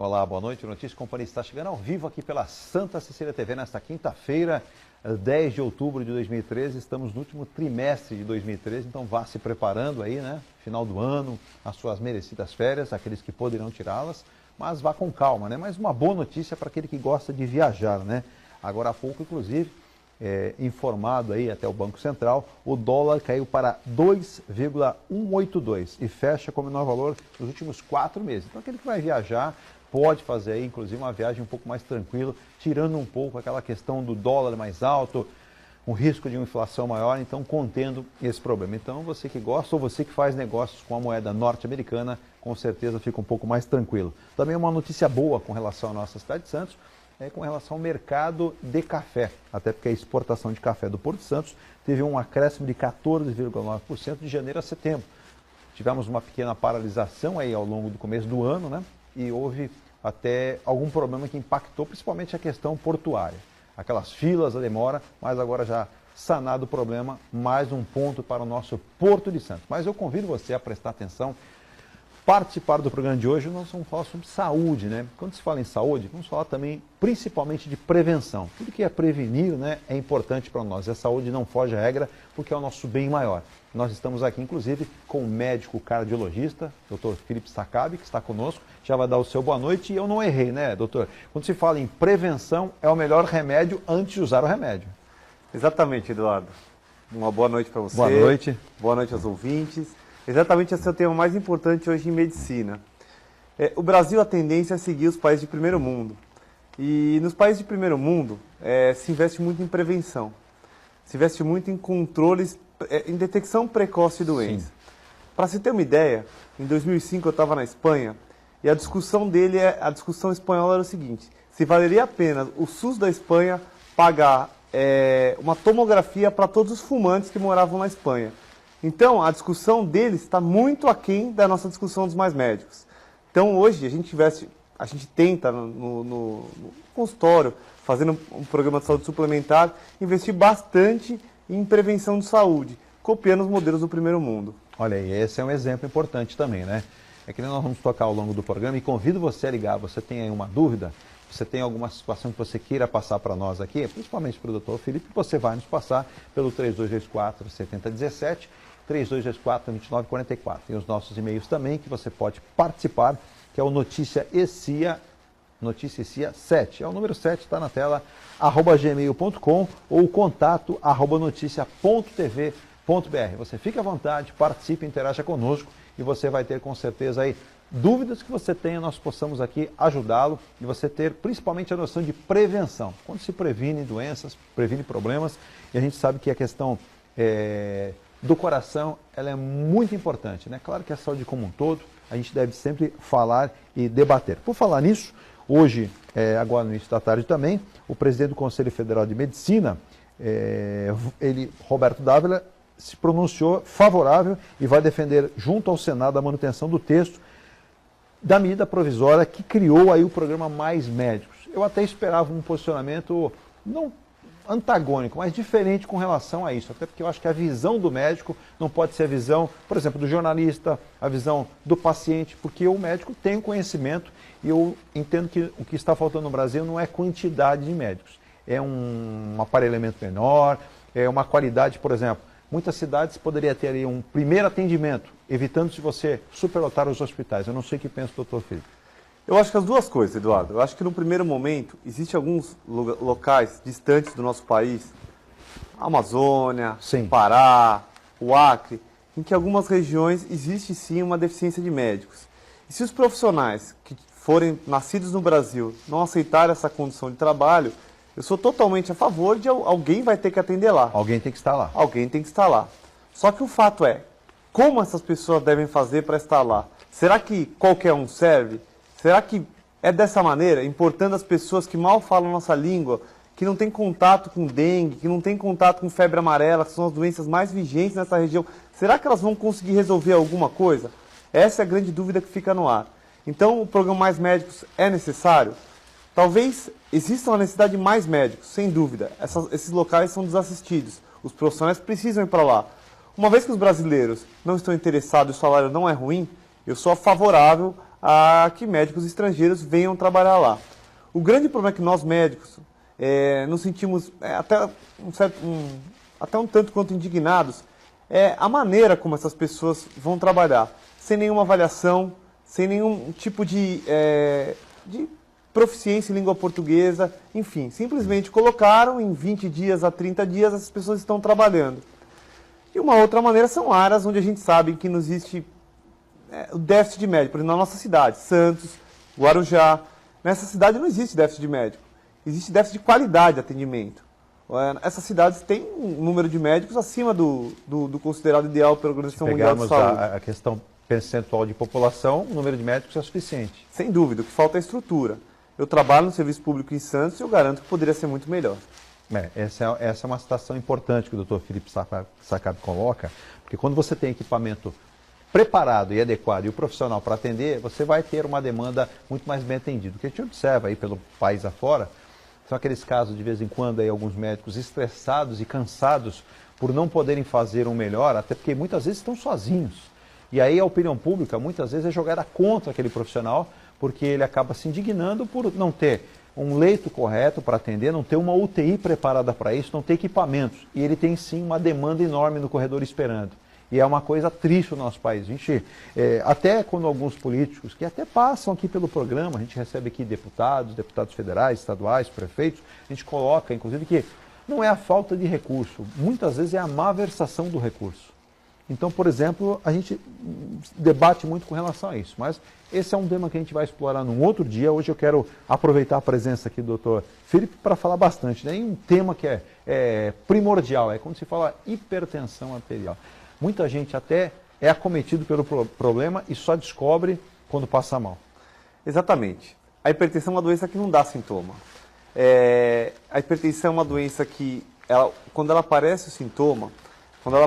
Olá, boa noite. O Notícia Companhia está chegando ao vivo aqui pela Santa Cecília TV nesta quinta-feira, 10 de outubro de 2013. Estamos no último trimestre de 2013, então vá se preparando aí, né? Final do ano, as suas merecidas férias, aqueles que poderão tirá-las, mas vá com calma, né? Mas uma boa notícia para aquele que gosta de viajar, né? Agora há pouco, inclusive, informado aí até o Banco Central, o dólar caiu para 2,182 e fecha como menor valor nos últimos 4 meses. Então aquele que vai viajar pode fazer aí, inclusive, uma viagem um pouco mais tranquila, tirando um pouco aquela questão do dólar mais alto, o risco de uma inflação maior, então contendo esse problema. Então você que gosta ou você que faz negócios com a moeda norte-americana, com certeza fica um pouco mais tranquilo. Também uma notícia boa com relação à nossa cidade de Santos, com relação ao mercado de café, até porque a exportação de café do Porto de Santos teve um acréscimo de 14,9% de janeiro a setembro. Tivemos uma pequena paralisação aí ao longo do começo do ano, né? E houve até algum problema que impactou principalmente a questão portuária. Aquelas filas, a demora, mas agora já sanado o problema, mais um ponto para o nosso Porto de Santos. Mas eu convido você a prestar atenção, participar do programa de hoje. Nós vamos falar sobre saúde, né? Quando se fala em saúde, vamos falar também principalmente de prevenção. Tudo que é prevenir, né, é importante para nós. A saúde não foge à regra, porque é o nosso bem maior. Nós estamos aqui, inclusive, com o médico cardiologista, Dr. Felipe Sakabi, que está conosco. Já vai dar o seu boa noite e eu não errei, né, doutor? Quando se fala em prevenção, é o melhor remédio antes de usar o remédio. Exatamente, Eduardo. Uma boa noite para você. Boa noite. Boa noite aos ouvintes. Exatamente esse é o tema mais importante hoje em medicina. O Brasil, a tendência é seguir os países de primeiro mundo. E nos países de primeiro mundo, se investe muito em prevenção. Se investe muito em controles, em detecção precoce de doença. Para se ter uma ideia, em 2005 eu estava na Espanha e a discussão a discussão espanhola era o seguinte: se valeria a pena o SUS da Espanha pagar uma tomografia para todos os fumantes que moravam na Espanha. Então, a discussão deles está muito aquém da nossa discussão dos mais médicos. Então, hoje, a gente tenta no consultório, fazendo um programa de saúde suplementar, investir bastante em prevenção de saúde, copiando os modelos do primeiro mundo. Olha aí, esse é um exemplo importante também, né? É que nós vamos tocar ao longo do programa e convido você a ligar. Você tem aí uma dúvida? Você tem alguma situação que você queira passar para nós aqui, principalmente para o doutor Felipe, você vai nos passar pelo 3224-7017, 3224-2944. Tem os nossos e-mails também que você pode participar, que é o Notícia ECIA 7, é o número 7, está na tela, @gmail.com ou contato @noticia.tv.br. Você fica à vontade, participe, interaja conosco e você vai ter com certeza aí dúvidas que você tenha, nós possamos aqui ajudá-lo e você ter principalmente a noção de prevenção. Quando se previne doenças, previne problemas, e a gente sabe que a questão do coração ela é muito importante, né? Claro que a saúde como um todo, a gente deve sempre falar e debater. Por falar nisso, hoje, agora no início da tarde também, o presidente do Conselho Federal de Medicina, Roberto Dávila, se pronunciou favorável e vai defender junto ao Senado a manutenção do texto da medida provisória que criou aí o programa Mais Médicos. Eu até esperava um posicionamento não antagônico, mas diferente com relação a isso, até porque eu acho que a visão do médico não pode ser a visão, por exemplo, do jornalista, a visão do paciente, porque o médico tem o conhecimento e eu entendo que o que está faltando no Brasil não é quantidade de médicos, é um aparelhamento menor, é uma qualidade, por exemplo, muitas cidades poderiam ter aí um primeiro atendimento, evitando-se você superlotar os hospitais. Eu não sei o que pensa o doutor Felipe. Eu acho que as duas coisas, Eduardo. Eu acho que no primeiro momento, existem alguns locais distantes do nosso país, a Amazônia, Sim. o Pará, o Acre, em que algumas regiões existe sim uma deficiência de médicos. E se os profissionais que forem nascidos no Brasil não aceitarem essa condição de trabalho, eu sou totalmente a favor de alguém vai ter que atender lá. Alguém tem que estar lá. Alguém tem que estar lá. Só que o fato é, como essas pessoas devem fazer para estar lá? Será que qualquer um serve? Será que é dessa maneira, importando as pessoas que mal falam nossa língua, que não têm contato com dengue, que não têm contato com febre amarela, que são as doenças mais vigentes nessa região, será que elas vão conseguir resolver alguma coisa? Essa é a grande dúvida que fica no ar. Então, o programa Mais Médicos é necessário? Talvez exista uma necessidade de mais médicos, sem dúvida. Esses locais são desassistidos. Os profissionais precisam ir para lá. Uma vez que os brasileiros não estão interessados e o salário não é ruim, eu sou favorável a que médicos estrangeiros venham trabalhar lá. O grande problema é que nós médicos nos sentimos até um tanto quanto indignados a maneira como essas pessoas vão trabalhar, sem nenhuma avaliação, sem nenhum tipo de proficiência em língua portuguesa, enfim, simplesmente colocaram em 20 dias a 30 dias essas pessoas estão trabalhando. E uma outra maneira são áreas onde a gente sabe que não existe o déficit de médico, por exemplo, na nossa cidade, Santos, Guarujá. Nessa cidade não existe déficit de médico, existe déficit de qualidade de atendimento. Essas cidades têm um número de médicos acima do considerado ideal pela Organização Mundial de Saúde. Pegarmos a questão percentual de população, o número de médicos é suficiente. Sem dúvida, o que falta é estrutura. Eu trabalho no serviço público em Santos e eu garanto que poderia ser muito melhor. Essa é uma situação importante que o Dr. Felipe Sacab coloca, porque quando você tem equipamento preparado e adequado e o profissional para atender, você vai ter uma demanda muito mais bem atendida. O que a gente observa aí pelo país afora são aqueles casos, de vez em quando, aí, alguns médicos estressados e cansados por não poderem fazer um melhor, até porque muitas vezes estão sozinhos. E aí a opinião pública, muitas vezes, é jogada contra aquele profissional, porque ele acaba se indignando por não ter um leito correto para atender, não ter uma UTI preparada para isso, não ter equipamentos. E ele tem, sim, uma demanda enorme no corredor esperando. E é uma coisa triste no nosso país. A gente, até quando alguns políticos, que até passam aqui pelo programa, a gente recebe aqui deputados federais, estaduais, prefeitos, a gente coloca, inclusive, que não é a falta de recurso, muitas vezes é a malversação do recurso. Então, por exemplo, a gente debate muito com relação a isso, mas esse é um tema que a gente vai explorar num outro dia. Hoje eu quero aproveitar a presença aqui do Dr. Felipe para falar bastante, né? E um tema que é primordial, é quando se fala hipertensão arterial. Muita gente até é acometido pelo problema e só descobre quando passa mal. Exatamente. A hipertensão é uma doença que não dá sintoma. A hipertensão é uma doença que, quando ela aparece o sintoma, quando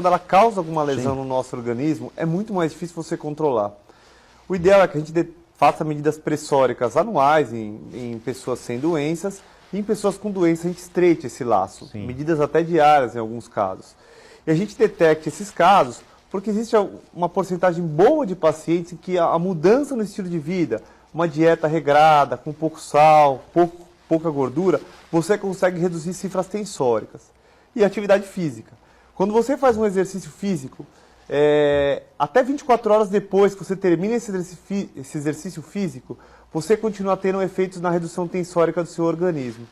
ela causa alguma lesão no nosso organismo, é muito mais difícil você controlar. O ideal é que a gente faça medidas pressóricas anuais em pessoas sem doenças e em pessoas com doença a gente estreite esse laço. Sim. Medidas até diárias em alguns casos. E a gente detecta esses casos porque existe uma porcentagem boa de pacientes em que a mudança no estilo de vida, uma dieta regrada, com pouco sal, pouca gordura, você consegue reduzir cifras tensóricas. E atividade física. Quando você faz um exercício físico, até 24 horas depois que você termina esse exercício físico, você continua tendo efeitos na redução tensórica do seu organismo.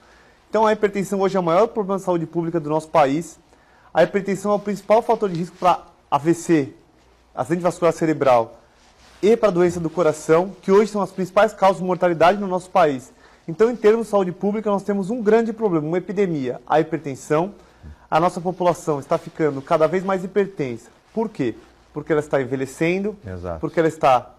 Então a hipertensão hoje é o maior problema de saúde pública do nosso país. A hipertensão é o principal fator de risco para AVC, acidente vascular cerebral, e para a doença do coração, que hoje são as principais causas de mortalidade no nosso país. Então, em termos de saúde pública, nós temos um grande problema, uma epidemia, a hipertensão. A nossa população está ficando cada vez mais hipertensa. Por quê? Porque ela está envelhecendo, Exato. Porque ela está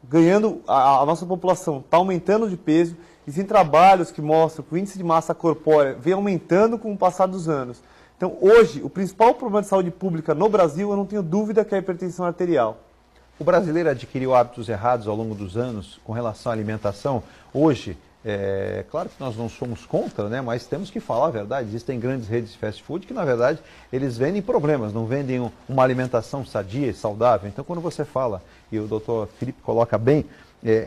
ganhando, a nossa população está aumentando de peso. Existem trabalhos que mostram que o índice de massa corpórea vem aumentando com o passar dos anos. Então, hoje, o principal problema de saúde pública no Brasil, eu não tenho dúvida que é a hipertensão arterial. O brasileiro adquiriu hábitos errados ao longo dos anos com relação à alimentação. Hoje, claro que nós não somos contra, né, mas temos que falar a verdade. Existem grandes redes de fast food que, na verdade, eles vendem problemas, não vendem uma alimentação sadia e saudável. Então, quando você fala, e o doutor Felipe coloca bem,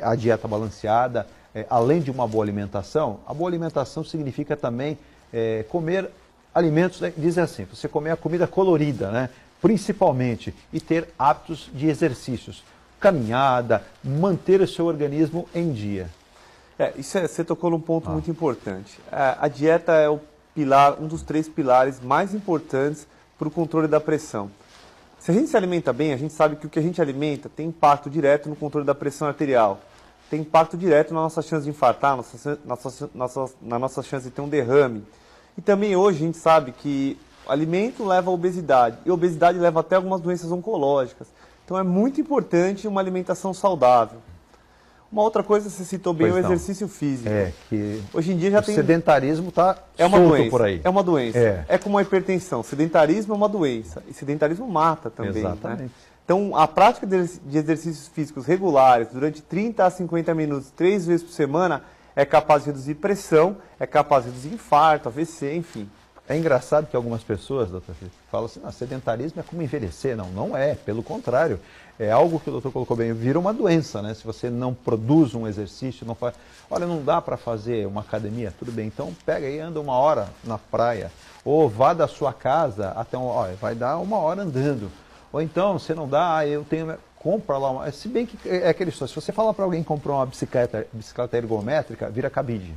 a dieta balanceada, além de uma boa alimentação, a boa alimentação significa também comer alimentos, né, dizem assim, você comer a comida colorida, né, principalmente, e ter hábitos de exercícios, caminhada, manter o seu organismo em dia. Você tocou num ponto muito importante. A dieta é um dos 3 pilares mais importantes para o controle da pressão. Se a gente se alimenta bem, a gente sabe que o que a gente alimenta tem impacto direto no controle da pressão arterial, tem impacto direto na nossa chance de infartar, na nossa chance de ter um derrame. E também hoje a gente sabe que o alimento leva à obesidade, e a obesidade leva até algumas doenças oncológicas. Então é muito importante uma alimentação saudável. Uma outra coisa, você citou bem, o exercício físico. Que hoje em dia já o sedentarismo está solto por aí. É uma doença. É como a hipertensão. Sedentarismo é uma doença. E sedentarismo mata também. Exatamente. Né? Então, a prática de exercícios físicos regulares, durante 30 a 50 minutos, 3 vezes por semana, é capaz de reduzir pressão, é capaz de reduzir infarto, AVC, enfim. É engraçado que algumas pessoas, doutor Felipe, falam assim, sedentarismo é como envelhecer. Não, não é, pelo contrário. É algo que o doutor colocou bem, vira uma doença, né? Se você não produz um exercício, não faz... Olha, não dá para fazer uma academia, tudo bem, então pega aí, anda 1 hora na praia, ou vá da sua casa até, vai dar 1 hora andando. Ou então, se não dá, eu tenho... Compra lá uma... Se bem que é aquele história, se você falar para alguém comprar uma bicicleta ergométrica, vira cabide.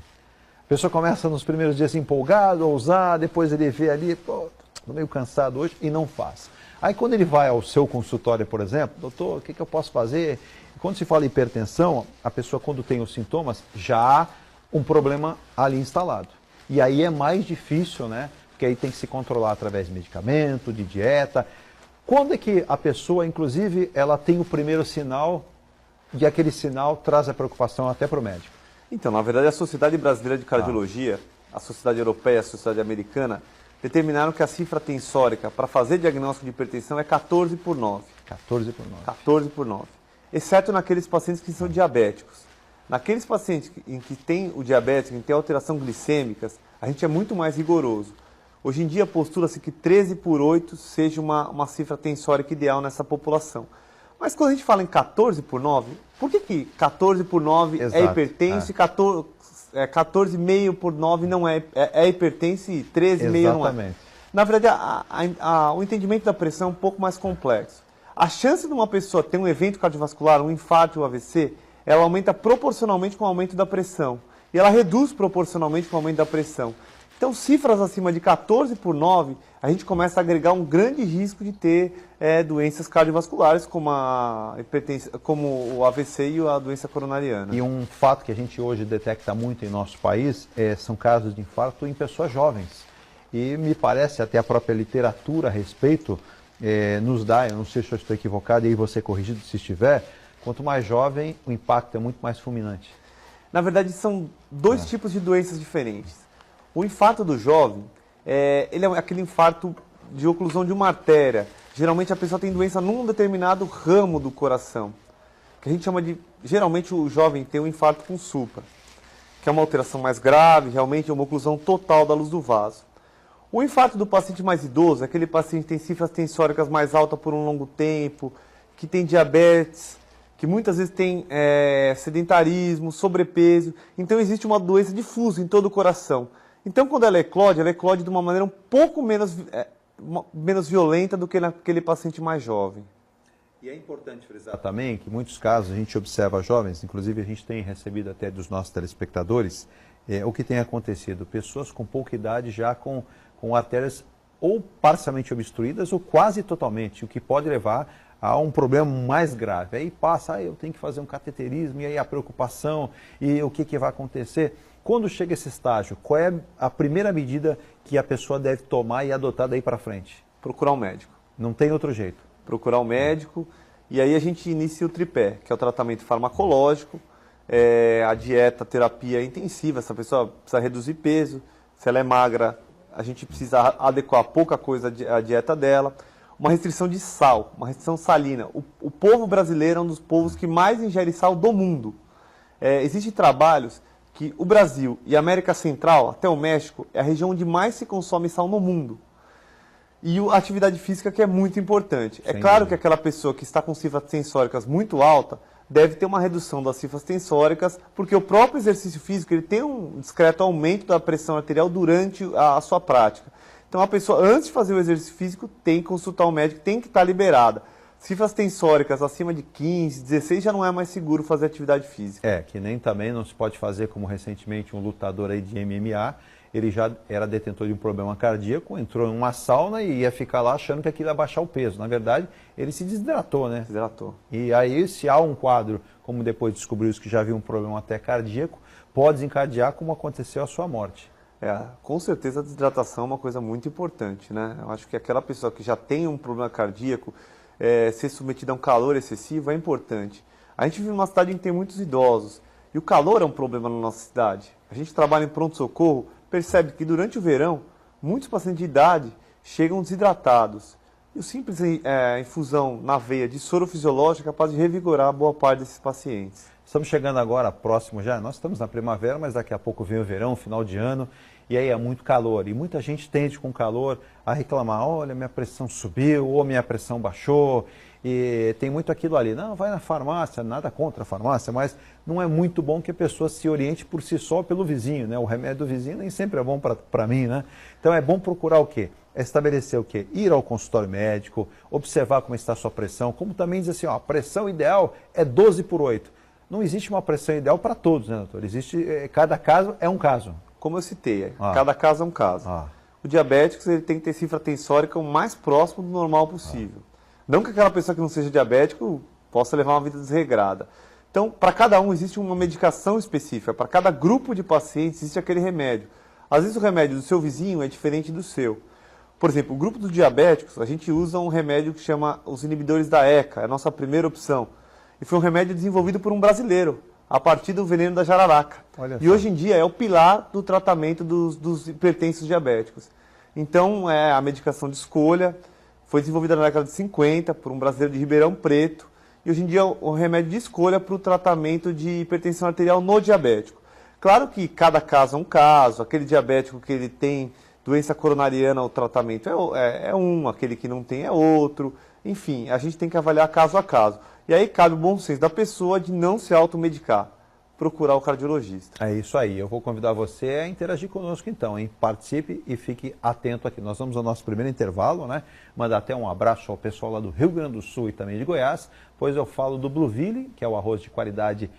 A pessoa começa nos primeiros dias empolgado a usar, depois ele vê ali, pô, tô meio cansado hoje, e não faz. Aí quando ele vai ao seu consultório, por exemplo, doutor, o que eu posso fazer? Quando se fala em hipertensão, a pessoa quando tem os sintomas, já há um problema ali instalado. E aí é mais difícil, né? Porque aí tem que se controlar através de medicamento, de dieta. Quando é que a pessoa, inclusive, ela tem o primeiro sinal e aquele sinal traz a preocupação até para o médico? Então, na verdade, a Sociedade Brasileira de Cardiologia, a Sociedade Europeia e a Sociedade Americana determinaram que a cifra tensórica para fazer diagnóstico de hipertensão é 14/9. 14/9. 14/9. Exceto naqueles pacientes que são diabéticos. Naqueles pacientes em que tem o diabetes, que tem alteração glicêmicas, a gente é muito mais rigoroso. Hoje em dia postula-se que 13/8 seja uma cifra tensórica ideal nessa população. Mas quando a gente fala em 14/9, por que 14/9 é hipertenso e 14,5/9 não é? É hipertenso e 13,5 não é? Na verdade, o entendimento da pressão é um pouco mais complexo. A chance de uma pessoa ter um evento cardiovascular, um infarto ou AVC, ela aumenta proporcionalmente com o aumento da pressão. E ela reduz proporcionalmente com o aumento da pressão. Então, cifras acima de 14/9, a gente começa a agregar um grande risco de ter doenças cardiovasculares, como o AVC e a doença coronariana. E um fato que a gente hoje detecta muito em nosso país são casos de infarto em pessoas jovens. E me parece, até a própria literatura a respeito nos dá, eu não sei se eu estou equivocado, e aí você corrigido se estiver, quanto mais jovem, o impacto é muito mais fulminante. Na verdade, são dois tipos de doenças diferentes. O infarto do jovem, ele é aquele infarto de oclusão de uma artéria. Geralmente a pessoa tem doença num determinado ramo do coração, que a gente chama de... Geralmente o jovem tem um infarto com supra, que é uma alteração mais grave, realmente é uma oclusão total da luz do vaso. O infarto do paciente mais idoso é aquele paciente que tem cifras tensóricas mais altas por um longo tempo, que tem diabetes, que muitas vezes tem sedentarismo, sobrepeso. Então existe uma doença difusa em todo o coração. Então, quando ela eclode de uma maneira um pouco menos violenta do que naquele paciente mais jovem. E é importante frisar também que em muitos casos a gente observa jovens, inclusive a gente tem recebido até dos nossos telespectadores, o que tem acontecido, pessoas com pouca idade já com artérias ou parcialmente obstruídas ou quase totalmente, o que pode levar a um problema mais grave. Aí passa, eu tenho que fazer um cateterismo, e aí a preocupação, e o que vai acontecer? Quando chega esse estágio, qual é a primeira medida que a pessoa deve tomar e adotar daí para frente? Procurar um médico. Não tem outro jeito. Procurar um médico, e aí a gente inicia o tripé, que é o tratamento farmacológico, a dieta, a terapia intensiva, essa pessoa precisa reduzir peso, se ela é magra, a gente precisa adequar pouca coisa à dieta dela, uma restrição de sal, uma restrição salina. O povo brasileiro é um dos povos que mais ingere sal do mundo. Existem trabalhos que o Brasil e a América Central, até o México, é a região onde mais se consome sal no mundo. E a atividade física que é muito importante. É claro que aquela pessoa que está com cifras tensóricas muito alta deve ter uma redução das cifras tensóricas, porque o próprio exercício físico ele tem um discreto aumento da pressão arterial durante a sua prática. Então a pessoa, antes de fazer o exercício físico, tem que consultar o médico, tem que estar liberada. Cifras tensóricas acima de 15, 16 já não é mais seguro fazer atividade física. Que nem também não se pode fazer como recentemente um lutador aí de MMA, ele já era detentor de um problema cardíaco, entrou em uma sauna e ia ficar lá achando que aquilo ia baixar o peso. Na verdade, ele se desidratou, né? Desidratou. E aí, se há um quadro, como depois descobriu-se que já havia um problema até cardíaco, pode desencadear como aconteceu a sua morte. Com certeza a desidratação é uma coisa muito importante, né? Eu acho que aquela pessoa que já tem um problema cardíaco, ser submetida a um calor excessivo é importante. A gente vive numa cidade em que tem muitos idosos e o calor é um problema na nossa cidade. A gente trabalha em pronto-socorro, percebe que durante o verão, muitos pacientes de idade chegam desidratados. E o simples infusão na veia de soro fisiológico é capaz de revigorar boa parte desses pacientes. Estamos chegando agora próximo já, nós estamos na primavera, mas daqui a pouco vem o verão, final de ano, e aí é muito calor. E muita gente tende com calor a reclamar, olha, minha pressão subiu, ou minha pressão baixou, e tem muito aquilo ali. Não, vai na farmácia, nada contra a farmácia, mas não é muito bom que a pessoa se oriente por si só pelo vizinho, né? O remédio do vizinho nem sempre é bom para mim, né? Então é bom procurar o quê? É estabelecer o quê? Ir ao consultório médico, observar como está a sua pressão, como também diz assim, ó, a pressão ideal é 12/8. Não existe uma pressão ideal para todos, né, doutor? Existe, cada caso é um caso. Como eu citei, cada caso é um caso. Ah. O diabético ele tem que ter cifra tensórica o mais próximo do normal possível. Não que aquela pessoa que não seja diabético possa levar uma vida desregrada. Então, para cada um existe uma medicação específica, para cada grupo de pacientes existe aquele remédio. Às vezes o remédio do seu vizinho é diferente do seu. Por exemplo, o grupo dos diabéticos, a gente usa um remédio que chama os inibidores da ECA, é a nossa primeira opção. E foi um remédio desenvolvido por um brasileiro, a partir do veneno da jararaca. E hoje em dia é o pilar do tratamento dos hipertensos diabéticos. Então, é a medicação de escolha, foi desenvolvida na década de 50 por um brasileiro de Ribeirão Preto, e hoje em dia é o remédio de escolha para o tratamento de hipertensão arterial no diabético. Claro que cada caso é um caso, aquele diabético que ele tem doença coronariana, o tratamento é um, aquele que não tem é outro, enfim, a gente tem que avaliar caso a caso. E aí cabe o bom senso da pessoa de não se automedicar, procurar o cardiologista. É isso aí, eu vou convidar você a interagir conosco então, hein? Participe e fique atento aqui. Nós vamos ao nosso primeiro intervalo, né? Mandar até um abraço ao pessoal lá do Rio Grande do Sul e também de Goiás, pois eu falo do Blueville, que é o arroz de qualidade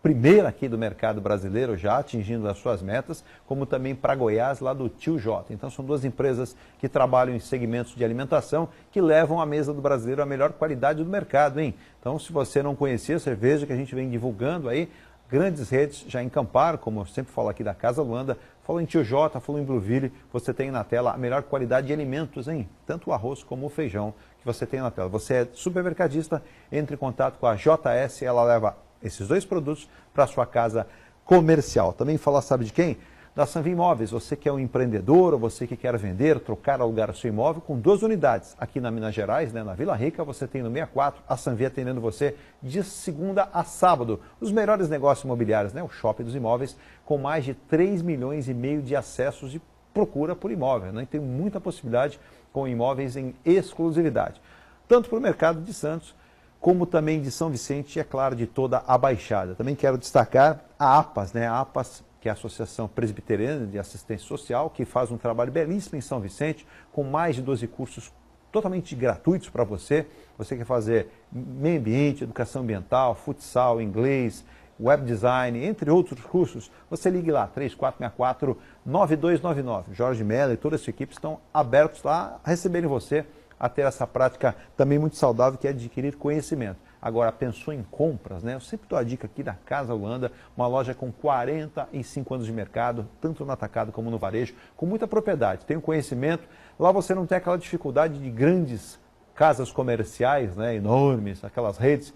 primeiro aqui do mercado brasileiro, já atingindo as suas metas, como também para Goiás, lá do Tio Jota. Então são duas empresas que trabalham em segmentos de alimentação que levam à mesa do brasileiro a melhor qualidade do mercado, hein? Então se você não conhecia a cerveja que a gente vem divulgando aí, grandes redes já encamparam, como eu sempre falo aqui da Casa Luanda, falou em Tio Jota, falou em Blueville, você tem na tela a melhor qualidade de alimentos, hein? Tanto o arroz como o feijão que você tem na tela. Você é supermercadista, entre em contato com a JS, ela leva esses dois produtos para a sua casa comercial. Também falar, sabe de quem? Da Sanvia Imóveis. Você que é um empreendedor ou você que quer vender, trocar, alugar o seu imóvel com 2 unidades. Aqui na Minas Gerais, né, na Vila Rica, você tem no 64, a Sanvia atendendo você de segunda a sábado. Os melhores negócios imobiliários, né? O Shopping dos Imóveis, com mais de 3,5 milhões de acessos de procura por imóvel, né? E tem muita possibilidade com imóveis em exclusividade. Tanto para o mercado de Santos, como também de São Vicente e, é claro, de toda a Baixada. Também quero destacar a APAS, né? A APAS, que é a Associação Presbiteriana de Assistência Social, que faz um trabalho belíssimo em São Vicente, com mais de 12 cursos totalmente gratuitos para você. Você quer fazer meio ambiente, educação ambiental, futsal, inglês, web design, entre outros cursos, você ligue lá, 3464-9299. Jorge Mello e toda a sua equipe estão abertos lá a receberem você, a ter essa prática também muito saudável, que é adquirir conhecimento. Agora, pensou em compras, né? Eu sempre dou a dica aqui da Casa Luanda, uma loja com 45 anos de mercado, tanto no atacado como no varejo, com muita propriedade, tem um conhecimento. Lá você não tem aquela dificuldade de grandes casas comerciais, né, enormes, aquelas redes.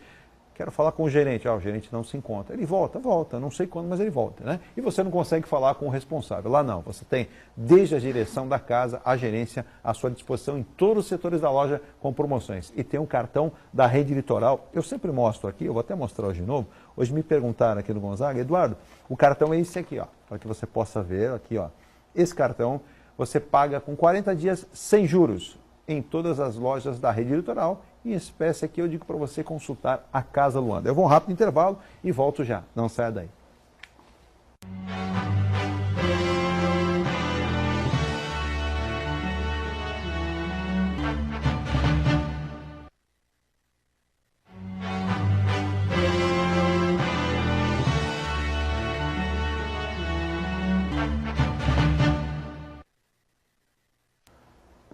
Quero falar com o gerente, o gerente não se encontra. Ele volta, não sei quando, mas ele volta, né? E você não consegue falar com o responsável. Lá não, você tem desde a direção da casa, a gerência, à sua disposição em todos os setores da loja com promoções. E tem um cartão da Rede Litoral, eu sempre mostro aqui, eu vou até mostrar hoje de novo. Hoje me perguntaram aqui no Gonzaga, Eduardo, o cartão é esse aqui, ó, para que você possa ver aqui, ó. Esse cartão você paga com 40 dias sem juros em todas as lojas da Rede Litoral. Em espécie aqui eu digo para você consultar a Casa Luanda. Eu vou um rápido intervalo e volto já. Não saia daí.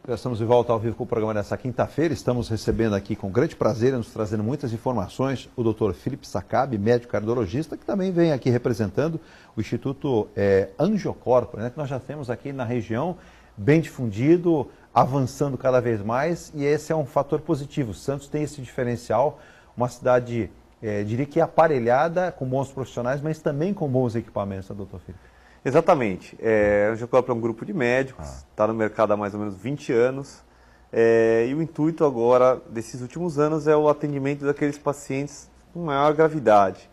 Já estamos de volta ao vivo com o programa dessa quinta-feira. Estamos recebendo aqui com grande prazer, nos trazendo muitas informações, o Dr. Felipe Saccabi, médico cardiologista, que também vem aqui representando o Instituto Angiocorpo, né, que nós já temos aqui na região, bem difundido, avançando cada vez mais, e esse é um fator positivo. Santos tem esse diferencial, uma cidade, diria que aparelhada, com bons profissionais, mas também com bons equipamentos, né, doutor Felipe? Exatamente. A Angiocorpo é um grupo de médicos, está no mercado há mais ou menos 20 anos, e o intuito agora, desses últimos anos, é o atendimento daqueles pacientes com maior gravidade.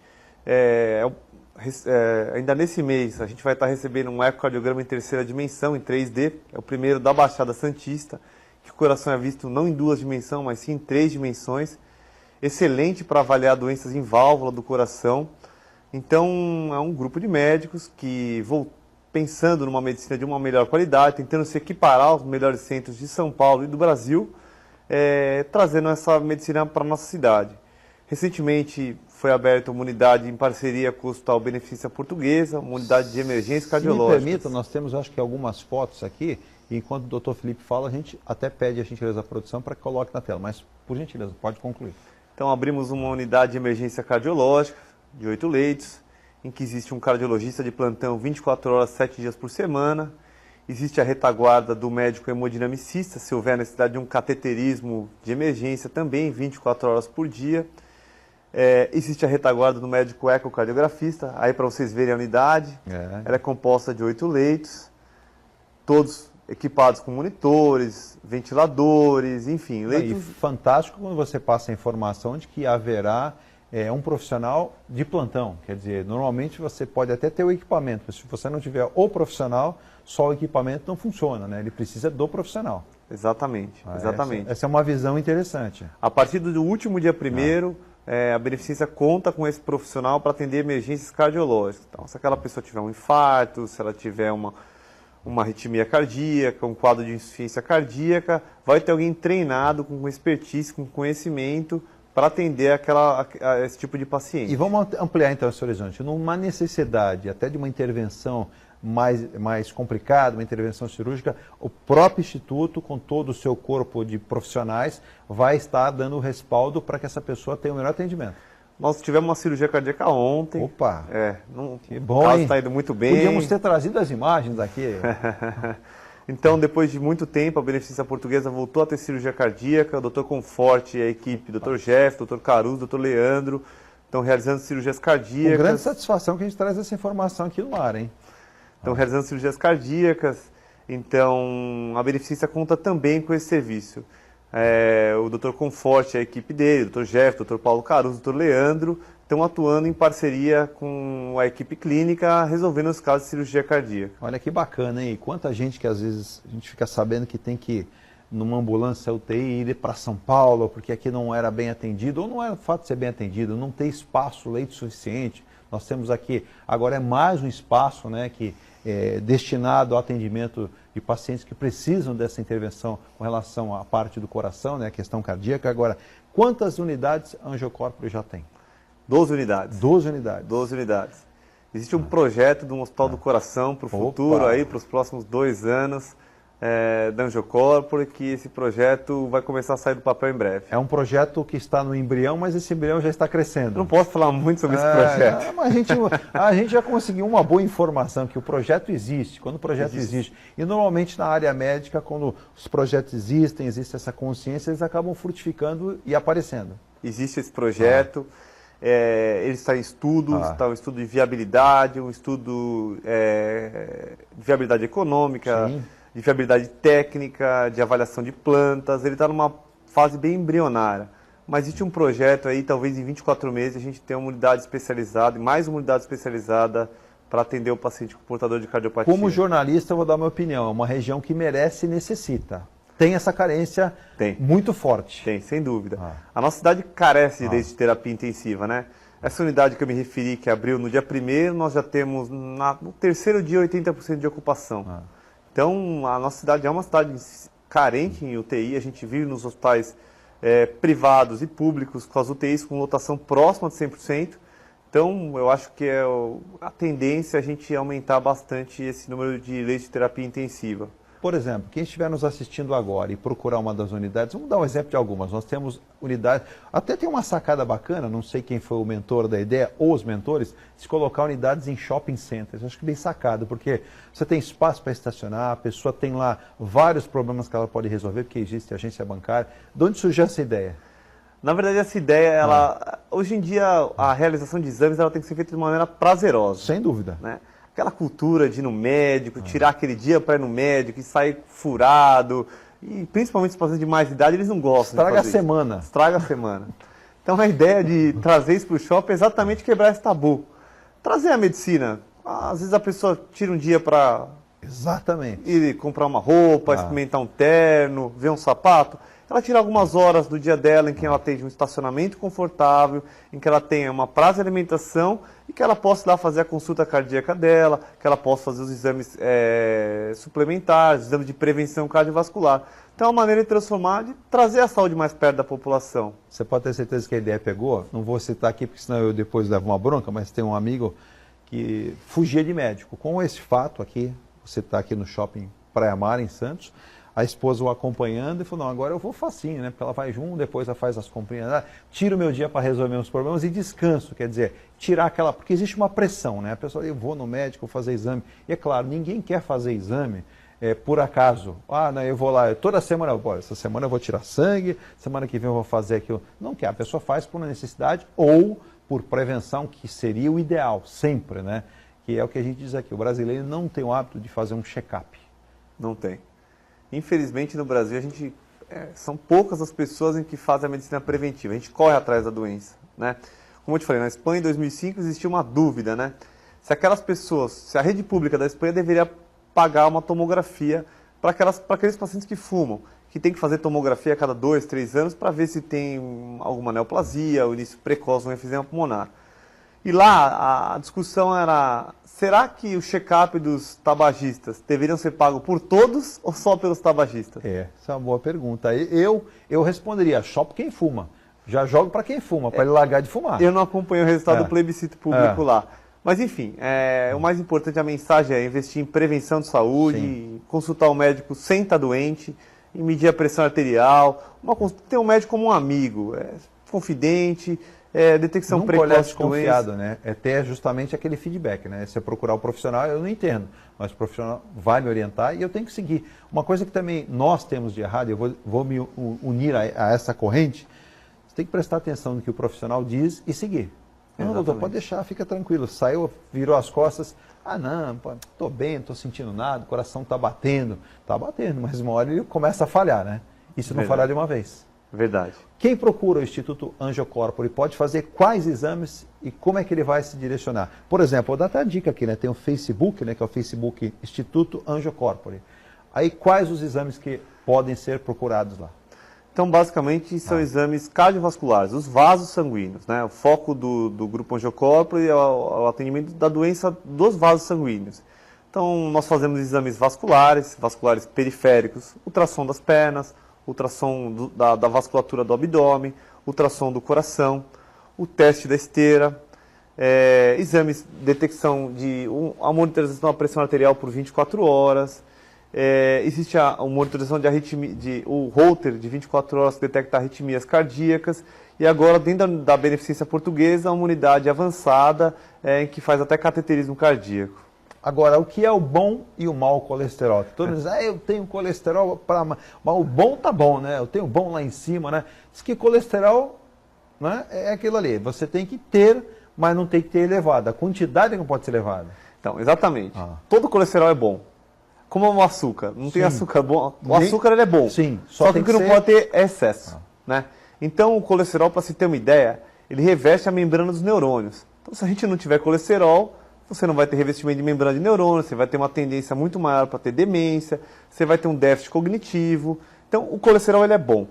Ainda nesse mês, a gente vai estar recebendo um ecocardiograma em terceira dimensão, em 3D. É o primeiro da Baixada Santista, que o coração é visto não em 2 dimensões, mas sim em 3 dimensões. Excelente para avaliar doenças em válvula do coração. Então, é um grupo de médicos que pensando numa medicina de uma melhor qualidade, tentando se equiparar aos melhores centros de São Paulo e do Brasil, trazendo essa medicina para a nossa cidade. Recentemente foi aberta uma unidade em parceria com o Hospital Beneficência Portuguesa, uma unidade de emergência cardiológica. Se me permita, nós temos acho que algumas fotos aqui, e enquanto o Dr. Felipe fala, a gente até pede a gentileza da produção para que coloque na tela, mas por gentileza, pode concluir. Então abrimos uma unidade de emergência cardiológica, de 8 leitos, em que existe um cardiologista de plantão 24 horas, 7 dias por semana. Existe a retaguarda do médico hemodinamicista, se houver necessidade de um cateterismo de emergência, também 24 horas por dia. Existe a retaguarda do médico ecocardiografista, aí para vocês verem a unidade. Ela é composta de 8 leitos, todos equipados com monitores, ventiladores, enfim. E fantástico quando você passa a informação de que haverá um profissional de plantão. Quer dizer, normalmente você pode até ter o equipamento, mas se você não tiver o profissional, só o equipamento não funciona, né? Ele precisa do profissional. Exatamente, exatamente. Essa é uma visão interessante. A partir do último dia 1º, a Beneficência conta com esse profissional para atender emergências cardiológicas. Então, se aquela pessoa tiver um infarto, se ela tiver uma arritmia cardíaca, um quadro de insuficiência cardíaca, vai ter alguém treinado com expertise, com conhecimento, para atender esse tipo de paciente. E vamos ampliar então esse horizonte. Numa necessidade até de uma intervenção mais complicada, uma intervenção cirúrgica, o próprio Instituto, com todo o seu corpo de profissionais, vai estar dando respaldo para que essa pessoa tenha o melhor atendimento. Nós tivemos uma cirurgia cardíaca ontem. Opa! Que bom, o caso está indo muito bem. Podíamos ter trazido as imagens aqui. Então, depois de muito tempo, a Beneficência Portuguesa voltou a ter cirurgia cardíaca. O Dr. Conforte e a equipe, Dr. Jeff, Dr. Caruso, Dr. Leandro, estão realizando cirurgias cardíacas. Com grande satisfação que a gente traz essa informação aqui no ar, hein? Estão realizando cirurgias cardíacas. Então, a Beneficência conta também com esse serviço. O Dr. Conforte, a equipe dele, o Dr. Jeff, o Dr. Paulo Caruso, o Dr. Leandro, estão atuando em parceria com a equipe clínica, resolvendo os casos de cirurgia cardíaca. Olha que bacana, hein? Quanta gente que às vezes a gente fica sabendo que tem que, numa ambulância UTI, ir para São Paulo, porque aqui não era bem atendido, ou não é o fato de ser bem atendido, não ter espaço, leito suficiente. Nós temos aqui, agora é mais um espaço, né, que destinado ao atendimento de pacientes que precisam dessa intervenção com relação à parte do coração, né, a questão cardíaca. Agora, quantas unidades a Angiocorpore já tem? 12 unidades. 12 unidades. 12 unidades. Existe um projeto de um hospital do coração para o futuro, aí, para os próximos 2 anos, da Angiocorpore, que esse projeto vai começar a sair do papel em breve. É um projeto que está no embrião, mas esse embrião já está crescendo. Não posso falar muito sobre esse projeto. Mas a gente já conseguiu uma boa informação que o projeto existe, quando o projeto existe. E normalmente na área médica, quando os projetos existem, existe essa consciência, eles acabam frutificando e aparecendo. Existe esse projeto. Ele está em estudos, está um estudo de viabilidade, um estudo de viabilidade econômica, Sim. de viabilidade técnica, de avaliação de plantas. Ele está numa fase bem embrionária. Mas existe um projeto aí, talvez em 24 meses, a gente tenha uma unidade especializada, mais uma unidade especializada para atender o paciente com portador de cardiopatia. Como jornalista, eu vou dar minha opinião. É uma região que merece e necessita. Tem essa carência muito forte. Tem, sem dúvida. A nossa cidade carece de leite de terapia intensiva, né? Essa unidade que eu me referi, que abriu no dia 1º, nós já temos no terceiro dia 80% de ocupação. Então, a nossa cidade é uma cidade carente em UTI. A gente vive nos hospitais privados e públicos com as UTIs com lotação próxima de 100%. Então, eu acho que a tendência é a gente aumentar bastante esse número de leitos de terapia intensiva. Por exemplo, quem estiver nos assistindo agora e procurar uma das unidades, vamos dar um exemplo de algumas. Nós temos unidades, até tem uma sacada bacana, não sei quem foi o mentor da ideia, ou os mentores, de colocar unidades em shopping centers. Eu acho que bem sacado, porque você tem espaço para estacionar, a pessoa tem lá vários problemas que ela pode resolver, porque existe agência bancária. De onde surgiu essa ideia? Na verdade, essa ideia, hoje em dia, a realização de exames ela tem que ser feita de maneira prazerosa. Sem dúvida. Né? Aquela cultura de ir no médico, tirar aquele dia para ir no médico e sair furado, e principalmente os pacientes de mais idade, eles não gostam. Estraga a semana. Estraga a semana. Então a ideia de trazer isso para o shopping é exatamente quebrar esse tabu. Trazer a medicina. Às vezes a pessoa tira um dia para Exatamente. ir comprar uma roupa, experimentar um terno, ver um sapato. Ela tira algumas horas do dia dela em que ela tenha um estacionamento confortável, em que ela tenha uma praça de alimentação e que ela possa ir lá fazer a consulta cardíaca dela, que ela possa fazer os exames suplementares, exames de prevenção cardiovascular. Então é uma maneira de transformar, de trazer a saúde mais perto da população. Você pode ter certeza que a ideia pegou. Não vou citar aqui, porque senão eu depois levo uma bronca, mas tem um amigo que fugia de médico. Com esse fato aqui, você está aqui no shopping Praia Mar, em Santos, a esposa o acompanhando e falou, não, agora eu vou facinho, né? Porque ela vai junto, depois ela faz as comprinhas, tira o meu dia para resolver meus problemas e descanso, quer dizer, tirar aquela... Porque existe uma pressão, né? A pessoa, eu vou no médico, vou fazer exame. E é claro, ninguém quer fazer exame por acaso. Ah, não, eu vou lá, toda semana, essa semana eu vou tirar sangue, semana que vem eu vou fazer aquilo. Não quer, a pessoa faz por necessidade ou por prevenção, que seria o ideal, sempre, né? Que é o que a gente diz aqui, o brasileiro não tem o hábito de fazer um check-up. Não tem. Infelizmente, no Brasil, são poucas as pessoas em que fazem a medicina preventiva. A gente corre atrás da doença, né? Como eu te falei, na Espanha, em 2005, existia uma dúvida, né? Se a rede pública da Espanha deveria pagar uma tomografia para aqueles pacientes que fumam, que tem que fazer tomografia a cada 2, 3 anos para ver se tem alguma neoplasia, o início precoce de um efizema pulmonar. E lá a discussão era, será que o check-up dos tabagistas deveriam ser pago por todos ou só pelos tabagistas? Essa é uma boa pergunta. Eu responderia, só para quem fuma. Já jogo para quem fuma, para ele largar de fumar. Eu não acompanho o resultado do plebiscito público lá. Mas enfim, o mais importante, a mensagem é investir em prevenção de saúde, consultar o médico sem estar doente, e medir a pressão arterial, ter um médico como um amigo, confidente, detecção Nunca precoce olhar de desconfiado, doença. né? É ter justamente aquele feedback, né? Se eu procurar o profissional, eu não entendo, mas o profissional vai me orientar e eu tenho que seguir. Uma coisa que também nós temos de errado, eu vou me unir a essa corrente, você tem que prestar atenção no que o profissional diz e seguir. Não, doutor, pode deixar, fica tranquilo. Saiu, virou as costas. Ah, não, estou bem, não estou sentindo nada, o coração está batendo. Está batendo, mas uma hora ele começa a falhar, né? E se não falhar de uma vez. Verdade. Quem procura o Instituto Angiocorpore pode fazer quais exames e como é que ele vai se direcionar? Por exemplo, vou dar até a dica aqui, né? Tem o Facebook, né? Que é o Facebook Instituto Angiocorpore. Aí quais os exames que podem ser procurados lá? Então, basicamente, são exames cardiovasculares, os vasos sanguíneos, né? O foco do grupo Angiocorpore é o atendimento da doença dos vasos sanguíneos. Então, nós fazemos exames vasculares periféricos, ultrassom das pernas, ultrassom da vasculatura do abdômen, ultrassom do coração, o teste da esteira, exames de detecção a monitorização da pressão arterial por 24 horas, existe a monitorização de arritmia, o Holter de 24 horas que detecta arritmias cardíacas, e agora dentro da Beneficência Portuguesa, uma unidade avançada em que faz até cateterismo cardíaco. Agora, o que é o bom e o mau colesterol? Todos dizem, eu tenho colesterol, mas o bom tá bom, né? Eu tenho bom lá em cima, né? Diz que colesterol, né, é aquilo ali, você tem que ter, mas não tem que ter elevado. A quantidade não pode ser elevada. Então, exatamente. Todo colesterol é bom. Como o açúcar. Não tem açúcar bom. O açúcar ele é bom. Sim. Só que o que não pode ter é excesso. Né? Então, o colesterol, para se ter uma ideia, ele reveste a membrana dos neurônios. Então, se a gente não tiver colesterol, você não vai ter revestimento de membrana de neurônios, você vai ter uma tendência muito maior para ter demência, você vai ter um déficit cognitivo. Então, o colesterol ele é bom.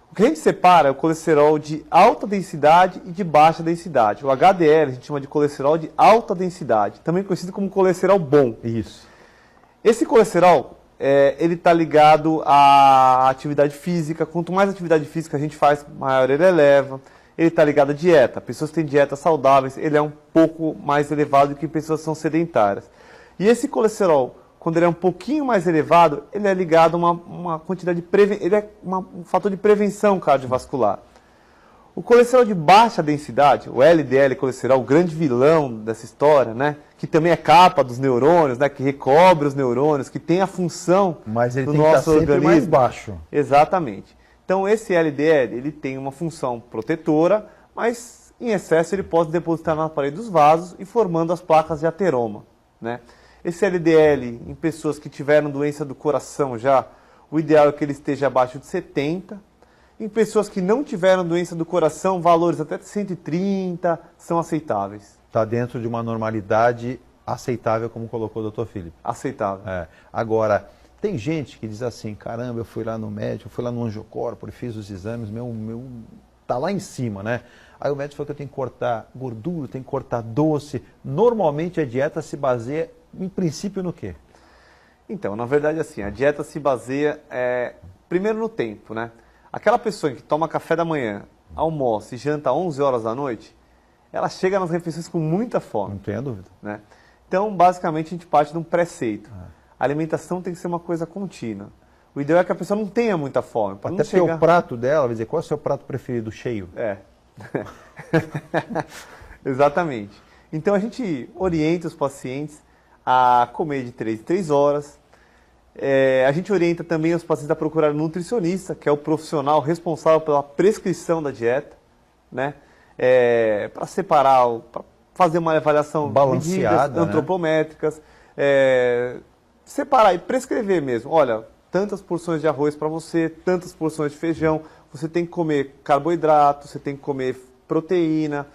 O que a gente separa é o colesterol de alta densidade e de baixa densidade. O HDL a gente chama de colesterol de alta densidade, também conhecido como colesterol bom. Isso. Esse colesterol, ele está ligado à atividade física. Quanto mais atividade física a gente faz, maior ele eleva. Ele está ligado à dieta. Pessoas que têm dietas saudáveis, ele é um pouco mais elevado do que pessoas que são sedentárias. E esse colesterol, quando ele é um pouquinho mais elevado, ele é ligado a uma quantidade de ele é um fator de prevenção cardiovascular. O colesterol de baixa densidade, o LDL colesterol, o grande vilão dessa história, né, que também é capa dos neurônios, né, que recobre os neurônios, que tem a função mas ele do tem nosso que estar sempre organismo. mais baixo. Exatamente. Então, esse LDL ele tem uma função protetora, mas em excesso ele pode depositar na parede dos vasos e formando as placas de ateroma. Né? Esse LDL, em pessoas que tiveram doença do coração já, o ideal é que ele esteja abaixo de 70. Em pessoas que não tiveram doença do coração, valores até 130 são aceitáveis. Está dentro de uma normalidade aceitável, como colocou o Dr. Felipe. Aceitável. Agora, tem gente que diz assim, caramba, eu fui lá no médico, eu fui lá no angiocórpore, fiz os exames, meu tá lá em cima, né? Aí o médico falou que eu tenho que cortar gordura, tenho que cortar doce. Normalmente a dieta se baseia, em princípio, no quê? Então, na verdade, assim, a dieta se baseia, primeiro no tempo, né? Aquela pessoa que toma café da manhã, almoça e janta às 11 horas da noite, ela chega nas refeições com muita fome. Não tenha dúvida. Né? Então, basicamente, a gente parte de um preceito. A alimentação tem que ser uma coisa contínua. O ideal é que a pessoa não tenha muita fome. Até porque o prato dela, vai dizer, qual é o seu prato preferido? Cheio. Exatamente. Então, a gente orienta os pacientes a comer de 3 em 3 horas. A gente orienta também os pacientes a procurar um nutricionista, que é o profissional responsável pela prescrição da dieta, né? Para separar, para fazer uma avaliação balanceada, medidas antropométricas, separar e prescrever mesmo. Olha, tantas porções de arroz para você, tantas porções de feijão, você tem que comer carboidrato, você tem que comer proteína.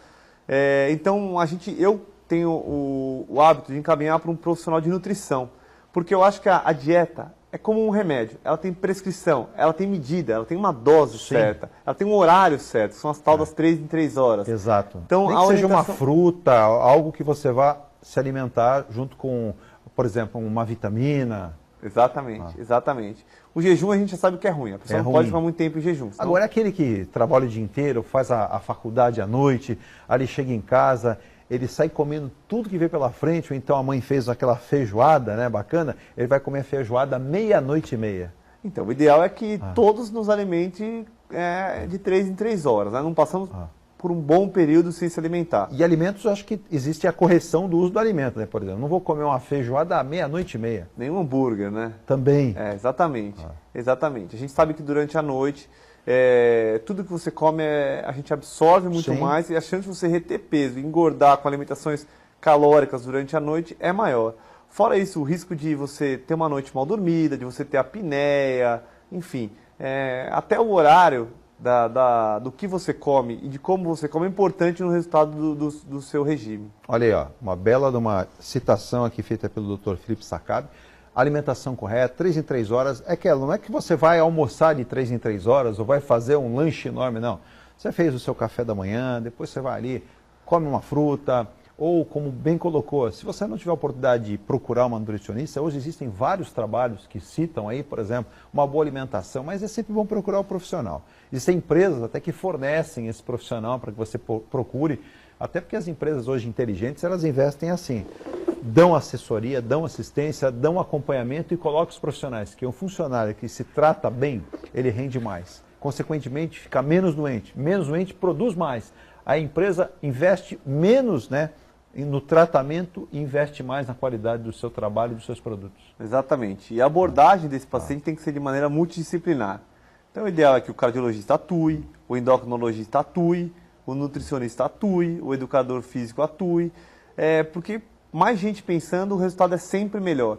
Então, eu tenho o hábito de encaminhar para um profissional de nutrição, porque eu acho que a dieta é como um remédio, ela tem prescrição, ela tem medida, ela tem uma dose certa, ela tem um horário certo, são as tal das 3 em 3 horas. Exato. Então, nem que seja uma fruta, algo que você vá se alimentar junto com, por exemplo, uma vitamina. Exatamente, exatamente. O jejum a gente já sabe que é ruim, a pessoa não pode ficar muito tempo em jejum. Senão... Agora, é aquele que trabalha o dia inteiro, faz a faculdade à noite, ali chega em casa, ele sai comendo tudo que vê pela frente, ou então a mãe fez aquela feijoada, né, bacana, ele vai comer feijoada 00:30. Então, o ideal é que todos nos alimente de 3 em 3 horas, né? Não passamos por um bom período sem se alimentar. E alimentos, eu acho que existe a correção do uso do alimento, né? Por exemplo, não vou comer uma feijoada 00:30. Nem um hambúrguer, né? Também. Exatamente, exatamente. A gente sabe que durante a noite, tudo que você come, a gente absorve muito mais, e a chance de você reter peso e engordar com alimentações calóricas durante a noite é maior. Fora isso, o risco de você ter uma noite mal dormida, de você ter apneia, enfim, até o horário do que você come e de como você come é importante no resultado do seu regime. Olha aí, ó, uma bela de uma citação aqui feita pelo Dr. Felipe Saccabi. Alimentação correta, 3 em 3 horas, não é que você vai almoçar de 3 em 3 horas ou vai fazer um lanche enorme, não. Você fez o seu café da manhã, depois você vai ali, come uma fruta, ou como bem colocou, se você não tiver a oportunidade de procurar uma nutricionista, hoje existem vários trabalhos que citam aí, por exemplo, uma boa alimentação, mas é sempre bom procurar o profissional. Existem empresas até que fornecem esse profissional para que você procure, até porque as empresas hoje inteligentes, elas investem assim, dão assessoria, dão assistência, dão acompanhamento e colocam os profissionais, que um funcionário que se trata bem, ele rende mais. Consequentemente, fica menos doente produz mais. A empresa investe menos, né, no tratamento e investe mais na qualidade do seu trabalho e dos seus produtos. Exatamente. E a abordagem desse paciente tem que ser de maneira multidisciplinar. Então, o ideal é que o cardiologista atue, o endocrinologista atue, o nutricionista atue, o educador físico atue, porque mais gente pensando, o resultado é sempre melhor.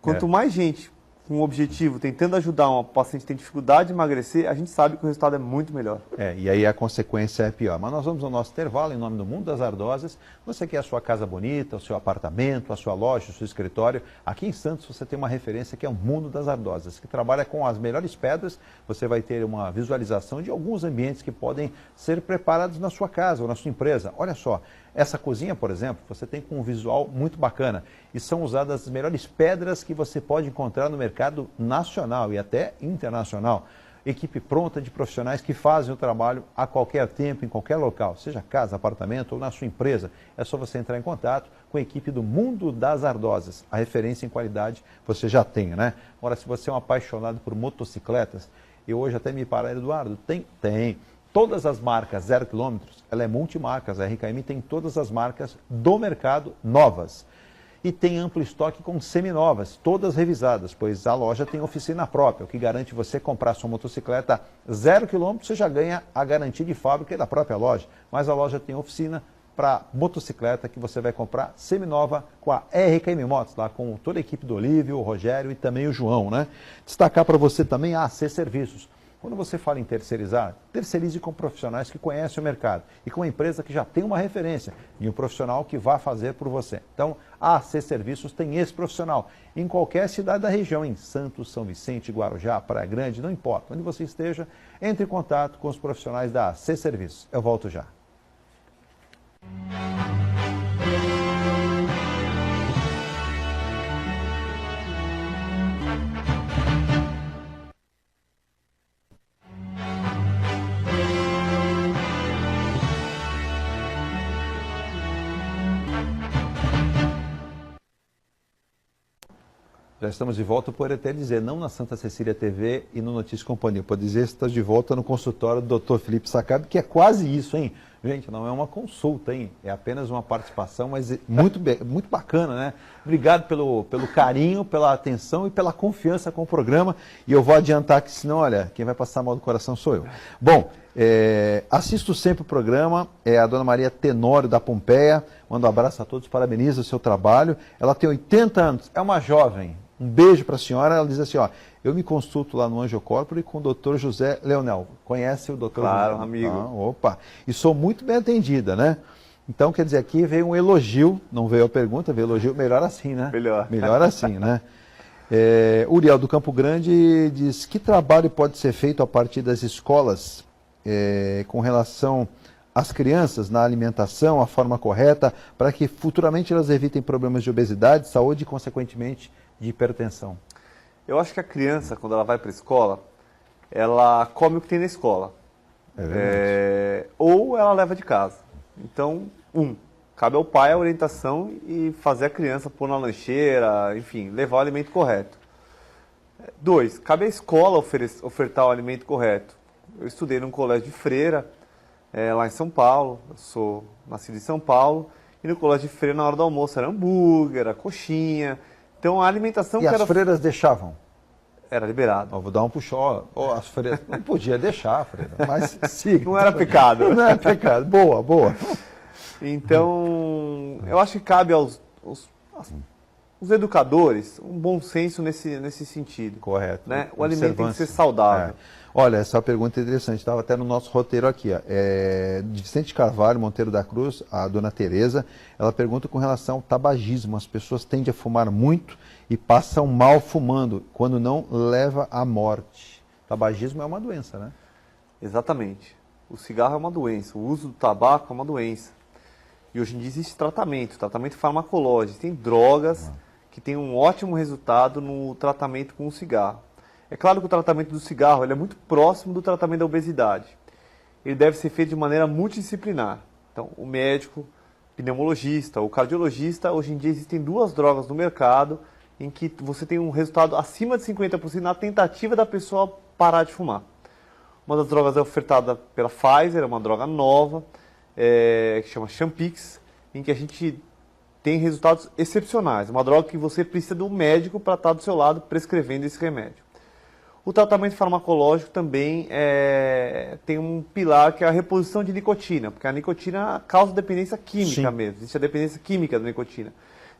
Quanto mais gente com um objetivo, tentando ajudar uma paciente que tem dificuldade de emagrecer, a gente sabe que o resultado é muito melhor. E aí a consequência é pior. Mas nós vamos ao nosso intervalo em nome do Mundo das Ardosas. Você quer a sua casa bonita, o seu apartamento, a sua loja, o seu escritório. Aqui em Santos você tem uma referência que é o Mundo das Ardosas, que trabalha com as melhores pedras. Você vai ter uma visualização de alguns ambientes que podem ser preparados na sua casa ou na sua empresa. Olha só, essa cozinha, por exemplo, você tem com um visual muito bacana. E são usadas as melhores pedras que você pode encontrar no mercado nacional e até internacional. Equipe pronta de profissionais que fazem o trabalho a qualquer tempo, em qualquer local, seja casa, apartamento ou na sua empresa. É só você entrar em contato com a equipe do Mundo das Ardosas. A referência em qualidade você já tem, né? Agora, se você é um apaixonado por motocicletas, e hoje até me para, Eduardo, tem. Todas as marcas 0 km, ela é multimarcas, a RKM tem todas as marcas do mercado novas. E tem amplo estoque com seminovas, todas revisadas, pois a loja tem oficina própria, o que garante você comprar sua motocicleta 0 km, você já ganha a garantia de fábrica da própria loja. Mas a loja tem oficina para motocicleta que você vai comprar seminova com a RKM Motos, lá com toda a equipe do Olívio, o Rogério e também o João, né? Destacar para você também a AC Serviços. Quando você fala em terceirizar, terceirize com profissionais que conhecem o mercado e com uma empresa que já tem uma referência e um profissional que vai fazer por você. Então, a AC Serviços tem esse profissional em qualquer cidade da região, em Santos, São Vicente, Guarujá, Praia Grande, não importa. Onde você esteja, entre em contato com os profissionais da AC Serviços. Eu volto já. Já estamos de volta, eu poderia até dizer, não na Santa Cecília TV e no Notícias Companhia, pode dizer que estamos de volta no consultório do Dr. Felipe Saccabi, que é quase isso, hein? Gente, não é uma consulta, hein? É apenas uma participação, mas muito bacana, né? Obrigado pelo carinho, pela atenção e pela confiança com o programa. E eu vou adiantar que senão, olha, quem vai passar mal do coração sou eu. Bom, assisto sempre o programa, é a dona Maria Tenório da Pompeia, manda um abraço a todos, parabeniza o seu trabalho. Ela tem 80 anos, é uma jovem. Um beijo para a senhora. Ela diz assim, ó, eu me consulto lá no Anjo Corpore com o Dr. José Leonel. Conhece o doutor? Claro, José? amigo. Ah, opa. E sou muito bem atendida, né? Então, quer dizer, aqui veio um elogio, não veio a pergunta, veio elogio, melhor assim, né? Melhor. Melhor assim, né? Uriel do Campo Grande diz, que trabalho pode ser feito a partir das escolas com relação às crianças na alimentação, a forma correta, para que futuramente elas evitem problemas de obesidade, saúde e, consequentemente, de hipertensão? Eu acho que a criança, quando ela vai para a escola, ela come o que tem na escola. Ou ela leva de casa. Então, cabe ao pai a orientação e fazer a criança pôr na lancheira, enfim, levar o alimento correto. 2, cabe à escola ofertar o alimento correto. Eu estudei num colégio de freira, lá em São Paulo, eu sou nascido em São Paulo, e no colégio de freira, na hora do almoço, era hambúrguer, era coxinha. Então, a alimentação... E as freiras deixavam? Era liberado. Vou dar um puxão. As freiras não podia deixar, freira, mas siga. Não era pecado. Não era pecado. Boa, boa. Então, eu acho que cabe aos educadores um bom senso nesse sentido. Correto. Né? O alimento tem que ser saudável. Olha, essa pergunta é interessante, estava até no nosso roteiro aqui. De Vicente Carvalho, Monteiro da Cruz, a dona Tereza, ela pergunta com relação ao tabagismo. As pessoas tendem a fumar muito e passam mal fumando, quando não leva à morte. Tabagismo é uma doença, né? Exatamente. O cigarro é uma doença, o uso do tabaco é uma doença. E hoje em dia existe tratamento farmacológico. Tem drogas que têm um ótimo resultado no tratamento com o cigarro. É claro que o tratamento do cigarro ele é muito próximo do tratamento da obesidade. Ele deve ser feito de maneira multidisciplinar. Então, o médico, o pneumologista, o cardiologista, hoje em dia existem 2 drogas no mercado em que você tem um resultado acima de 50% na tentativa da pessoa parar de fumar. Uma das drogas é ofertada pela Pfizer, é uma droga nova, que chama Champix, em que a gente tem resultados excepcionais. Uma droga que você precisa do médico para estar do seu lado prescrevendo esse remédio. O tratamento farmacológico também tem um pilar que é a reposição de nicotina, porque a nicotina causa dependência química mesmo, existe a dependência química da nicotina.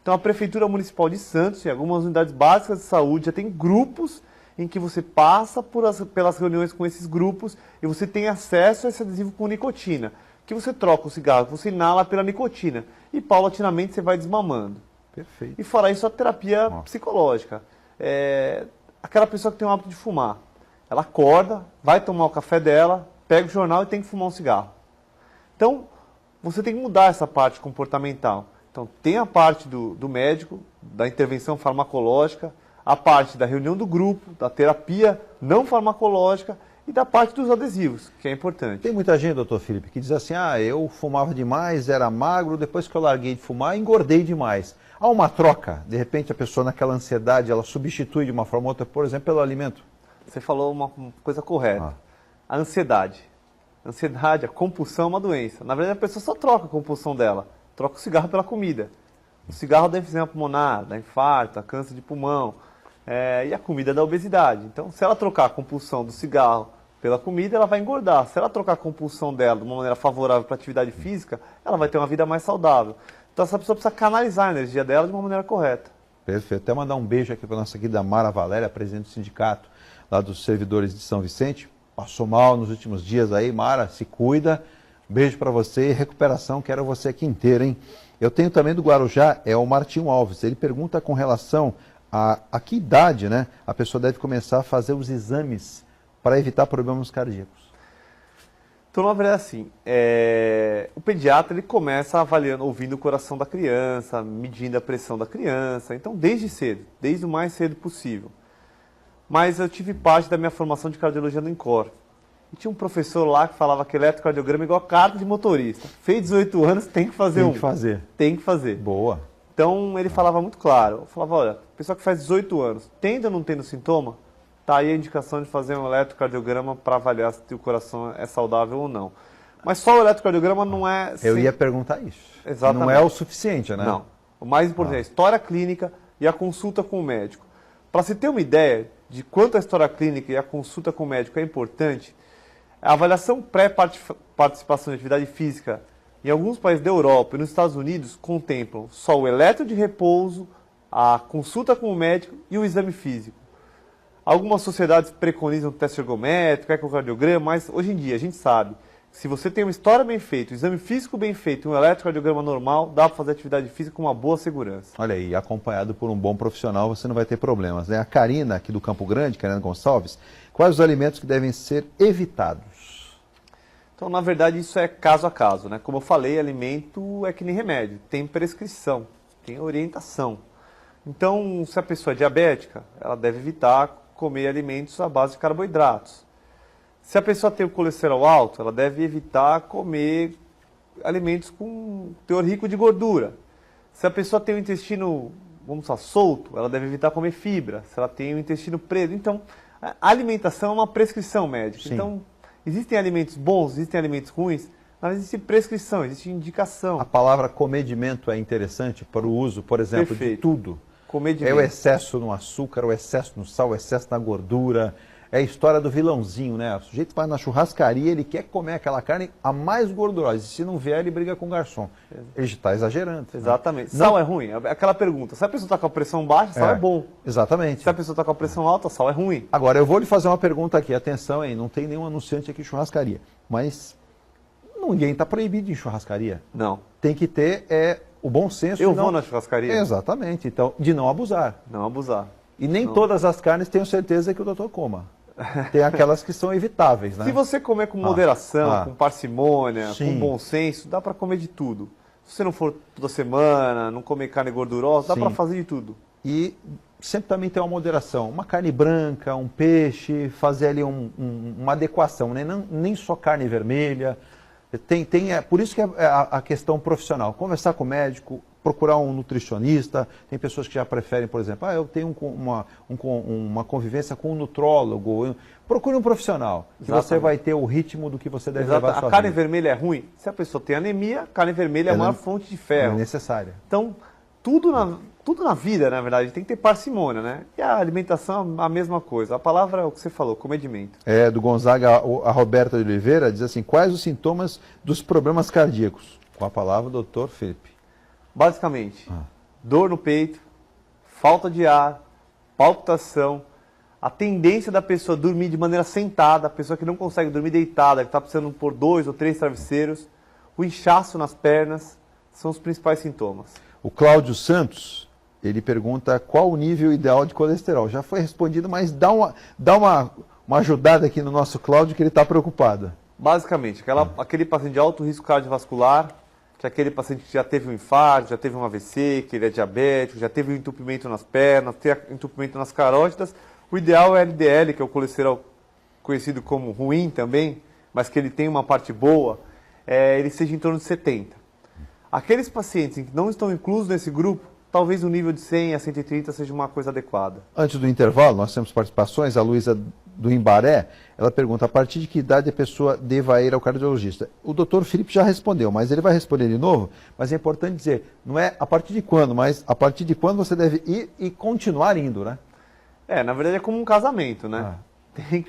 Então a Prefeitura Municipal de Santos e algumas unidades básicas de saúde já tem grupos em que você passa pelas reuniões com esses grupos e você tem acesso a esse adesivo com nicotina, que você troca o cigarro, que você inala pela nicotina e paulatinamente você vai desmamando. Perfeito. E fora isso, a terapia psicológica. Aquela pessoa que tem o hábito de fumar, ela acorda, vai tomar o café dela, pega o jornal e tem que fumar um cigarro. Então, você tem que mudar essa parte comportamental. Então, tem a parte do médico, da intervenção farmacológica, a parte da reunião do grupo, da terapia não farmacológica e da parte dos adesivos, que é importante. Tem muita gente, doutor Felipe, que diz assim, eu fumava demais, era magro, depois que eu larguei de fumar, engordei demais. Há uma troca, de repente a pessoa naquela ansiedade, ela substitui de uma forma ou outra, por exemplo, pelo alimento? Você falou uma coisa correta. A ansiedade. A ansiedade, a compulsão é uma doença. Na verdade, a pessoa só troca a compulsão dela. Troca o cigarro pela comida. O cigarro dá enfisema pulmonar, dá infarto, dá câncer de pulmão. E a comida dá obesidade. Então, se ela trocar a compulsão do cigarro pela comida, ela vai engordar. Se ela trocar a compulsão dela de uma maneira favorável para a atividade física, ela vai ter uma vida mais saudável. Então, essa pessoa precisa canalizar a energia dela de uma maneira correta. Perfeito. Até mandar um beijo aqui para a nossa querida Mara Valéria, presidente do sindicato lá dos servidores de São Vicente. passou mal nos últimos dias aí. Mara, se cuida. Beijo para você e recuperação. Quero você aqui inteiro, hein? Eu tenho também do Guarujá, é o Martinho Alves. Ele pergunta com relação a que idade, né, a pessoa deve começar a fazer os exames para evitar problemas cardíacos. Então, na verdade, assim, o pediatra ele começa avaliando, ouvindo o coração da criança, medindo a pressão da criança. Então, desde cedo, desde o mais cedo possível. Mas eu tive parte da minha formação de cardiologia no INCOR. E tinha um professor lá que falava que eletrocardiograma é igual carta de motorista. Fez 18 anos, tem que fazer Tem que fazer. Tem que fazer. Boa. Então, ele falava muito claro. Eu falava, olha, pessoa que faz 18 anos, tendo ou não tendo sintoma, tá aí a indicação de fazer um eletrocardiograma para avaliar se o coração é saudável ou não. Mas só o eletrocardiograma não é... Eu ia perguntar isso. Exatamente. Não é o suficiente, né? Não. O mais importante é a história clínica e a consulta com o médico. Para se ter uma ideia de quanto a história clínica e a consulta com o médico é importante, a avaliação pré-participação de atividade física em alguns países da Europa e nos Estados Unidos contemplam só o eletro de repouso, a consulta com o médico e o exame físico. Algumas sociedades preconizam teste ergométrico, ecocardiograma, mas hoje em dia a gente sabe que se você tem uma história bem feita, um exame físico bem feito e um eletrocardiograma normal, dá para fazer atividade física com uma boa segurança. Olha aí, acompanhado por um bom profissional, você não vai ter problemas, né? A Karina, aqui do Campo Grande, Karina Gonçalves, quais os alimentos que devem ser evitados? Então, na verdade, isso é caso a caso, né? Como eu falei, alimento é que nem remédio, tem prescrição, tem orientação. Então, se a pessoa é diabética, ela deve evitar comer alimentos à base de carboidratos. Se a pessoa tem o colesterol alto, ela deve evitar comer alimentos com teor rico de gordura. Se a pessoa tem o intestino, vamos falar, solto, ela deve evitar comer fibra. Se ela tem o intestino preso. Então, a alimentação é uma prescrição médica. Sim. Então, existem alimentos bons, existem alimentos ruins, mas existe prescrição, existe indicação. A palavra comedimento é interessante para o uso, por exemplo, Perfeito. de tudo. Comedimento. É o excesso no açúcar, o excesso no sal, o excesso na gordura. É a história do vilãozinho, né? O sujeito vai na churrascaria, ele quer comer aquela carne a mais gordurosa. E se não vier, ele briga com o garçom. Ele está exagerando. Exatamente. Né? Sal é ruim? Aquela pergunta. Se a pessoa está com a pressão baixa, sal é bom. Exatamente. Se a pessoa está com a pressão alta, sal é ruim. Agora, eu vou lhe fazer uma pergunta aqui. Atenção, hein? Não tem nenhum anunciante aqui de churrascaria. Mas ninguém está proibido em churrascaria. Não. Tem que ter o bom senso. Eu vou na churrascaria? Exatamente. Então, de não abusar. Não abusar. E nem Não. todas as carnes tenho certeza que o doutor coma. Tem aquelas que são evitáveis, né? Se você comer com moderação, com parcimônia, Sim. com bom senso, dá para comer de tudo. Se você não for toda semana, não comer carne gordurosa, dá Sim. para fazer de tudo. E sempre também tem uma moderação. Uma carne branca, um peixe, fazer ali uma adequação, né? Nem só carne vermelha. Por isso que é a questão profissional. Conversar com o médico, procurar um nutricionista. Tem pessoas que já preferem, por exemplo, eu tenho uma convivência com um nutrólogo. Procure um profissional, que Exatamente. você vai ter o ritmo do que você deve levar a sua A carne vida. vermelha é ruim? Se a pessoa tem anemia, carne vermelha é a maior fonte de É ferro. necessária. Então, tudo na vida, na verdade, tem que ter parcimônia, né? E a alimentação, a mesma coisa. A palavra é o que você falou, comedimento. Do Gonzaga, a Roberta de Oliveira diz assim, quais os sintomas dos problemas cardíacos? Com a palavra, o doutor Felipe. Basicamente, dor no peito, falta de ar, palpitação, a tendência da pessoa dormir de maneira sentada, a pessoa que não consegue dormir deitada, que está precisando pôr 2 ou 3 travesseiros, o inchaço nas pernas, são os principais sintomas. O Cláudio Santos, ele pergunta qual o nível ideal de colesterol. Já foi respondido, mas dá uma ajudada aqui no nosso Cláudio, que ele está preocupado. Basicamente, aquele paciente de alto risco cardiovascular, que é aquele paciente que já teve um infarto, já teve um AVC, que ele é diabético, já teve um entupimento nas pernas, tem entupimento nas carótidas. O ideal é LDL, que é o colesterol conhecido como ruim também, mas que ele tem uma parte boa, ele seja em torno de 70. Aqueles pacientes que não estão inclusos nesse grupo, talvez o nível de 100 a 130 seja uma coisa adequada. Antes do intervalo, nós temos participações. A Luísa do Imbaré, ela pergunta a partir de que idade a pessoa deva ir ao cardiologista. O doutor Felipe já respondeu, mas ele vai responder de novo. Mas é importante dizer, não é a partir de quando, mas a partir de quando você deve ir e continuar indo, né? Na verdade é como um casamento, né?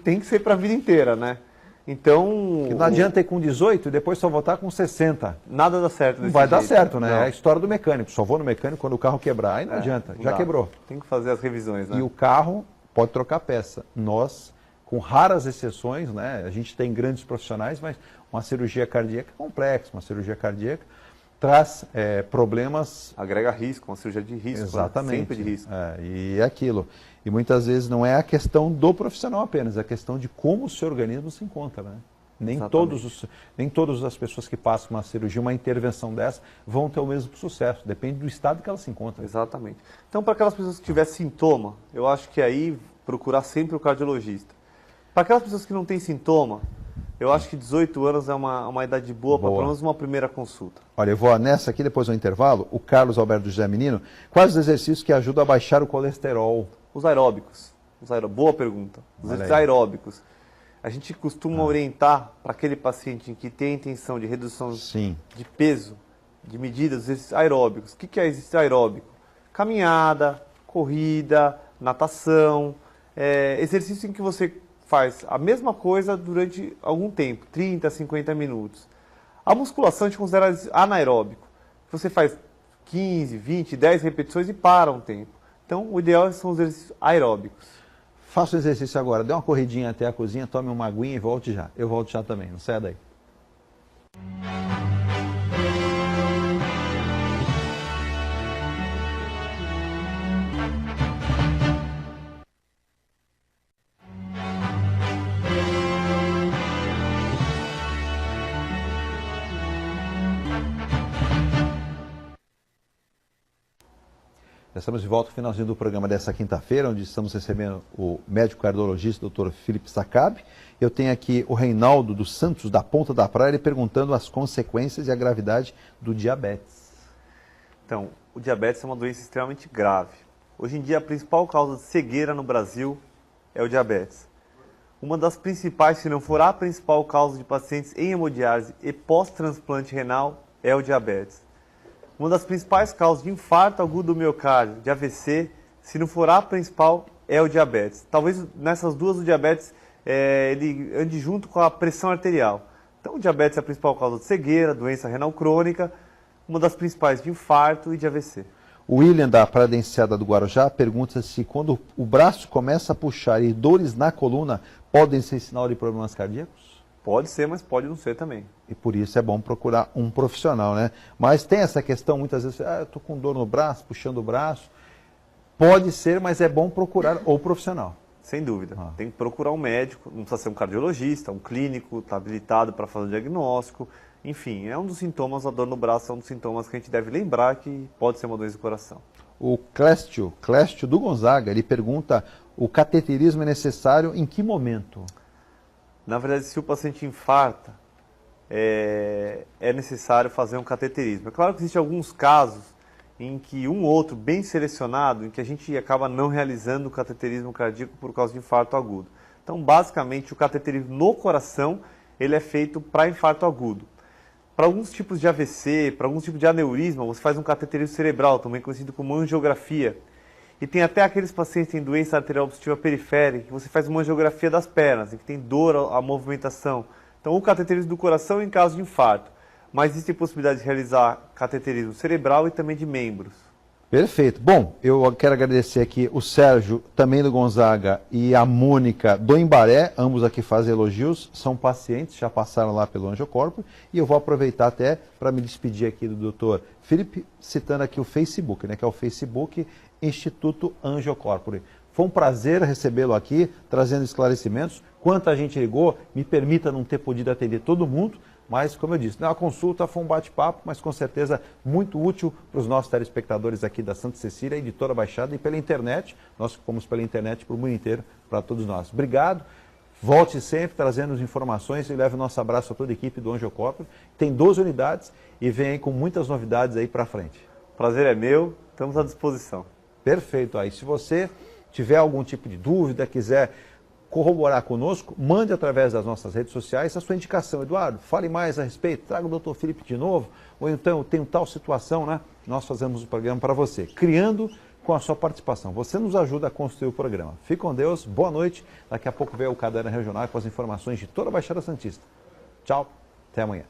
Tem que ser para a vida inteira, né? Então... Que não adianta ir com 18 e depois só voltar com 60. Nada dá certo desse Não vai dar jeito. certo, né? Não. É a história do mecânico. Só vou no mecânico quando o carro quebrar. Aí não adianta, Não já dá. quebrou. Tem que fazer as revisões, né? E o carro pode trocar peça. Nós, com raras exceções, né? A gente tem grandes profissionais, mas uma cirurgia cardíaca é complexa, uma cirurgia cardíaca traz problemas... Agrega risco, uma cirurgia de risco. Exatamente. Né? Sempre de risco. E é aquilo. E muitas vezes não é a questão do profissional apenas, é a questão de como o seu organismo se encontra, né? Nem todas as pessoas que passam uma cirurgia, uma intervenção dessa, vão ter o mesmo sucesso. Depende do estado que ela se encontra. Exatamente. Então, para aquelas pessoas que tiverem sintoma, eu acho que aí procurar sempre o cardiologista. Para aquelas pessoas que não têm sintoma, eu acho que 18 anos é uma idade boa para pelo menos uma primeira consulta. Olha, eu vou nessa aqui, depois do intervalo, o Carlos Alberto José Menino, quais os exercícios que ajudam a baixar o colesterol? Os aeróbicos. Boa pergunta. Os exercícios aeróbicos. A gente costuma orientar para aquele paciente que tem a intenção de redução de peso, de medidas, exercícios aeróbicos. O que é exercício aeróbico? Caminhada, corrida, natação, exercício em que você faz a mesma coisa durante algum tempo, 30, 50 minutos. A musculação a gente considera anaeróbico. Você faz 15, 20, 10 repetições e para um tempo. Então, o ideal são os exercícios aeróbicos. Faça o exercício agora, dê uma corridinha até a cozinha, tome uma aguinha e volte já. Eu volto já também, não saia daí. Estamos de volta no finalzinho do programa dessa quinta-feira, onde estamos recebendo o médico cardiologista, Dr. Felipe Saccabi. Eu tenho aqui o Reinaldo dos Santos, da Ponta da Praia, ele perguntando as consequências e a gravidade do diabetes. Então, o diabetes é uma doença extremamente grave. Hoje em dia, a principal causa de cegueira no Brasil é o diabetes. Uma das principais, se não for a principal causa de pacientes em hemodiálise e pós-transplante renal é o diabetes. Uma das principais causas de infarto agudo do miocárdio, de AVC, se não for a principal, é o diabetes. Talvez nessas duas o diabetes ele ande junto com a pressão arterial. Então o diabetes é a principal causa de cegueira, doença renal crônica, uma das principais de infarto e de AVC. O William da Praia da Enseada do Guarujá pergunta se quando o braço começa a puxar e dores na coluna podem ser sinal de problemas cardíacos? Pode ser, mas pode não ser também. E por isso é bom procurar um profissional, né? Mas tem essa questão, muitas vezes, eu estou com dor no braço, puxando o braço. Pode ser, mas é bom procurar o profissional. Sem dúvida. Tem que procurar um médico, não precisa ser um cardiologista, um clínico, está habilitado para fazer o diagnóstico. Enfim, é um dos sintomas, a dor no braço é um dos sintomas que a gente deve lembrar que pode ser uma doença do coração. O Cléstio do Gonzaga, ele pergunta, o cateterismo é necessário em que momento? Na verdade, se o paciente infarta, é necessário fazer um cateterismo. É claro que existem alguns casos em que um ou outro bem selecionado, em que a gente acaba não realizando o cateterismo cardíaco por causa de infarto agudo. Então, basicamente, o cateterismo no coração, ele é feito para infarto agudo. Para alguns tipos de AVC, para alguns tipos de aneurisma, você faz um cateterismo cerebral, também conhecido como angiografia. E tem até aqueles pacientes que têm doença arterial obstrutiva periférica, que você faz uma angiografia das pernas, em que tem dor à movimentação. Então, o cateterismo do coração em caso de infarto. Mas existe a possibilidade de realizar cateterismo cerebral e também de membros. Perfeito. Bom, eu quero agradecer aqui o Sérgio, também do Gonzaga, e a Mônica do Embaré, ambos aqui fazem elogios, são pacientes, já passaram lá pelo Angiocorpo, e eu vou aproveitar até para me despedir aqui do Dr. Felipe, citando aqui o Facebook, né, que é o Facebook Instituto Angiocorpo. Foi um prazer recebê-lo aqui, trazendo esclarecimentos. Quanta gente ligou, me permita não ter podido atender todo mundo, mas, como eu disse, a consulta foi um bate-papo, mas com certeza muito útil para os nossos telespectadores aqui da Santa Cecília e de toda a Baixada e pela internet. Nós fomos pela internet para o mundo inteiro, para todos nós. Obrigado. Volte sempre trazendo as informações e leve o nosso abraço a toda a equipe do Angiocorpo. Tem 12 unidades e vem aí com muitas novidades aí para frente. Prazer é meu, estamos à disposição. Perfeito. Aí, se você tiver algum tipo de dúvida, quiser corroborar conosco, mande através das nossas redes sociais a sua indicação. Eduardo, fale mais a respeito, traga o Dr. Felipe de novo, ou então eu tenho tal situação, né? Nós fazemos o programa para você, criando com a sua participação. Você nos ajuda a construir o programa. Fique com Deus, boa noite. Daqui a pouco vem o Caderno Regional com as informações de toda a Baixada Santista. Tchau, até amanhã.